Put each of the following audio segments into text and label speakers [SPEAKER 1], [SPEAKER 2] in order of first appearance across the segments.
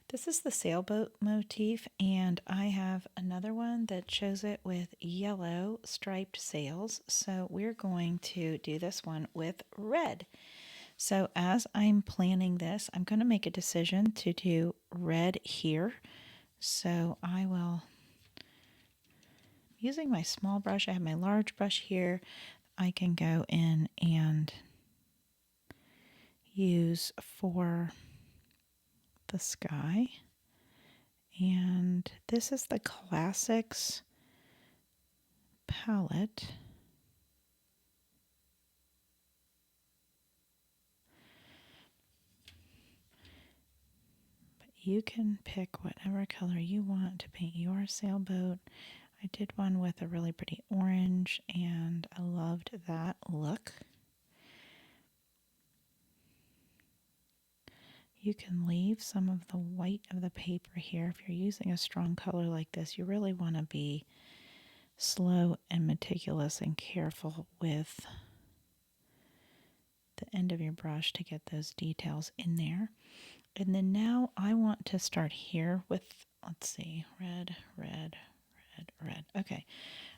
[SPEAKER 1] This is the sailboat motif, and I have another one that shows it with yellow striped sails. So we're going to do this one with red. So as I'm planning this, I'm going to make a decision to do red here. So I will, using my small brush, I have my large brush here. I can go in and use for the sky. And this is the Classics palette. But you can pick whatever color you want to paint your sailboat. I did one with a really pretty orange, and I loved that look. You can leave some of the white of the paper here. If you're using a strong color like this, you really want to be slow and meticulous and careful with the end of your brush to get those details in there. And then now I want to start here with, let's see, red, red, red, red. Okay,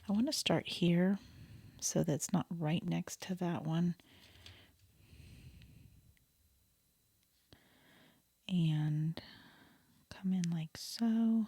[SPEAKER 1] I want to start here so that's not right next to that one. And come in like so.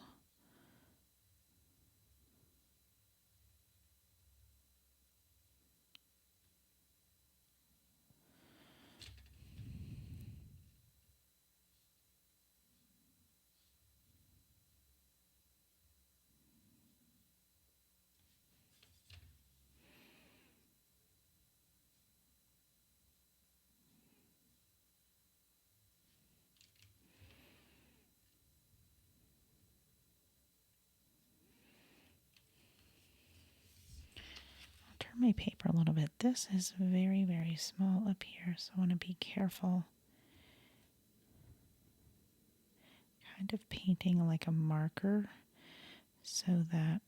[SPEAKER 1] Turn my paper a little bit. This is very, very small up here, so I want to be careful. Kind of painting like a marker so that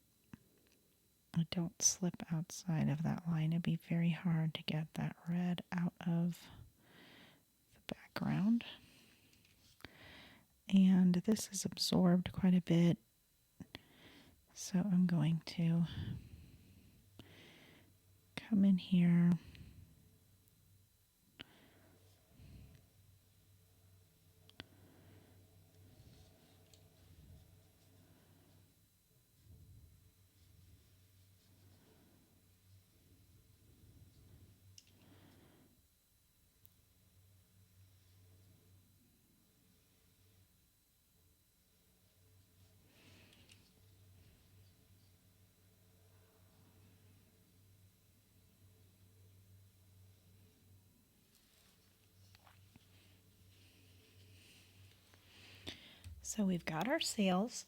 [SPEAKER 1] I don't slip outside of that line. It'd be very hard to get that red out of the background. And this is absorbed quite a bit, so I'm going to come in here. So we've got our sails.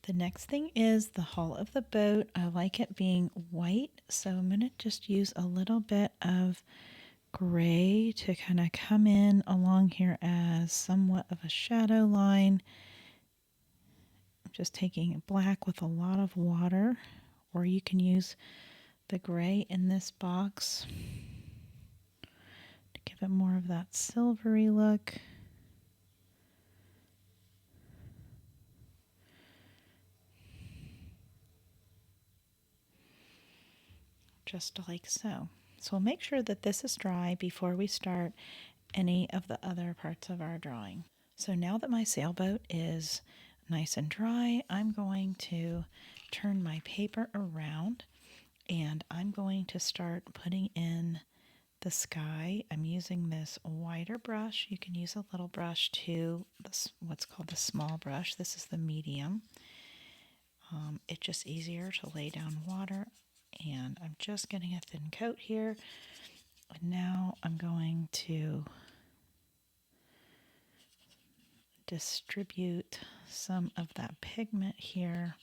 [SPEAKER 1] The next thing is the hull of the boat. I like it being white, so I'm going to just use a little bit of gray to kind of come in along here as somewhat of a shadow line. I'm just taking black with a lot of water, or you can use the gray in this box to give it more of that silvery look. Just like so. So we'll make sure that this is dry before we start any of the other parts of our drawing. So now that my sailboat is nice and dry, I'm going to turn my paper around and I'm going to start putting in the sky. I'm using this wider brush. You can use a little brush too, what's called the small brush. This is the medium. It's just easier to lay down water. And I'm just getting a thin coat here. And now I'm going to distribute some of that pigment here.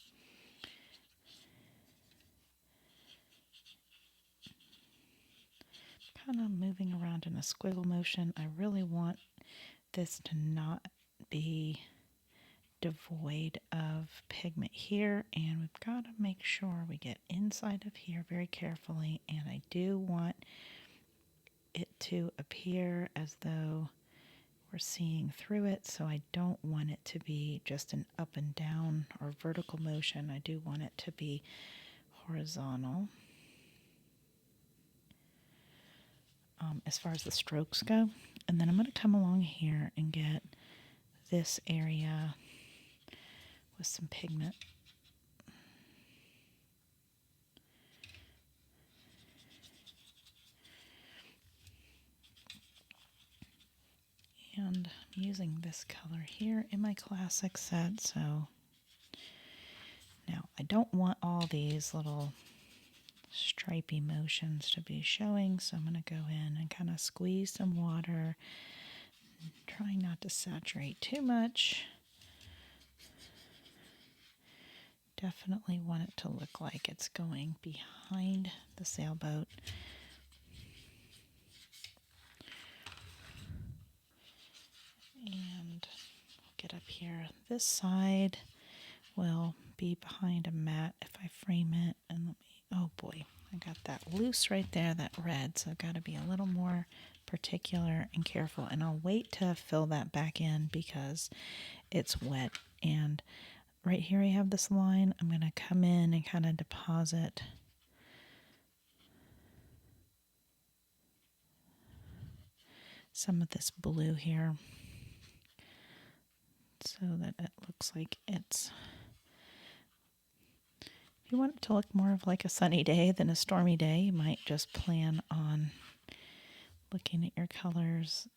[SPEAKER 1] kind of moving around in a squiggle motion. I really want this to not be devoid of pigment here, and we've got to make sure we get inside of here very carefully, and I do want it to appear as though we're seeing through it, so I don't want it to be just an up and down or vertical motion. I do want it to be horizontal. As far as the strokes go, and then I'm going to come along here and get this area with some pigment. And I'm using this color here in my classic set, so now I don't want all these little stripy motions to be showing, so I'm going to go in and kind of squeeze some water, trying not to saturate too much. Definitely want it to look like it's going behind the sailboat. And I'll get up here. This side will be behind a mat if I frame it. And let me, oh boy, I got that loose right there, that red. So I've got to be a little more particular and careful. And I'll wait to fill that back in because it's wet. And right here I have this line. I'm going to come in and kind of deposit some of this blue here so that it looks like it's, if you want it to look more of like a sunny day than a stormy day, you might just plan on looking at your colors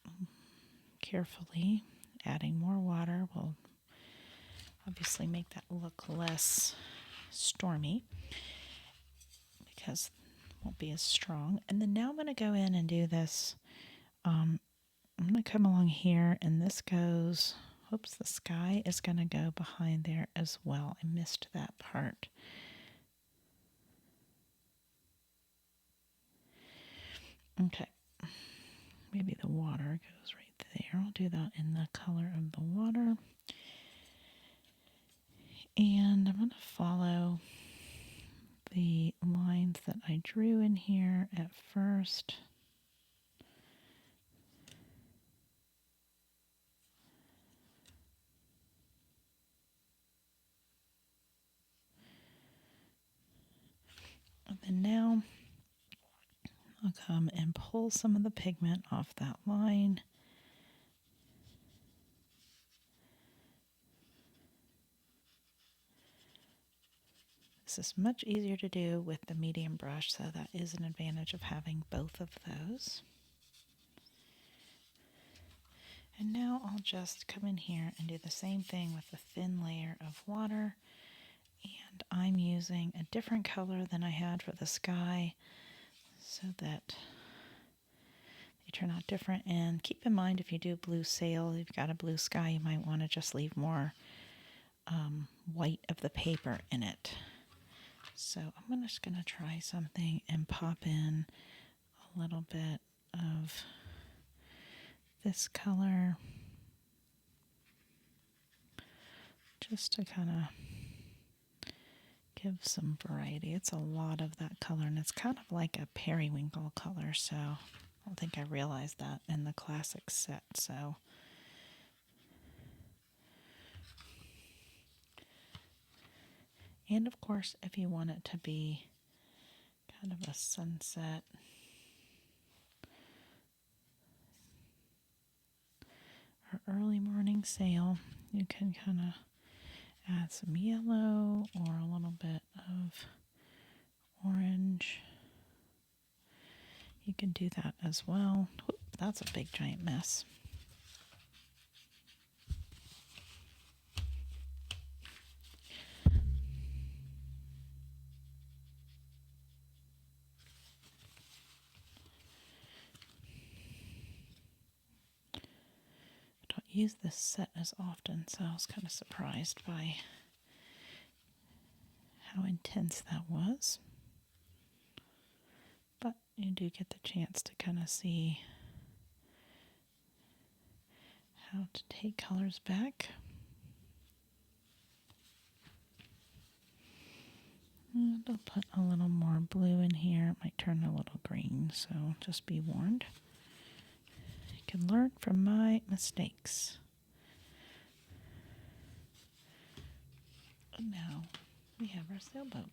[SPEAKER 1] carefully. Adding more water will obviously make that look less stormy because it won't be as strong. And then now I'm going to go in and do this. I'm going to come along here, and this goes, oops, the sky is going to go behind there as well. I missed that part. Okay, maybe the water goes right there. I'll do that in the color of the water. And I'm going to follow the lines that I drew in here at first. And then now I'll come and pull some of the pigment off that line. This is much easier to do with the medium brush, so that is an advantage of having both of those. And now I'll just come in here and do the same thing with a thin layer of water. And I'm using a different color than I had for the sky so that they turn out different. And keep in mind, if you do blue sail, you've got a blue sky, you might want to just leave more white of the paper in it. So I'm just going to try something and pop in a little bit of this color just to kind of give some variety. It's a lot of that color, and it's kind of like a periwinkle color, so I don't think I realized that in the classic set. So and of course, if you want it to be kind of a sunset or early morning sail, you can kind of add some yellow or a little bit of orange. You can do that as well. Whoop, that's a big giant mess. Use this set as often, so I was kind of surprised by how intense that was. But you do get the chance to kind of see how to take colors back. And I'll put a little more blue in here. It might turn a little green, so just be warned. You can learn from my mistakes. And now we have our sailboat.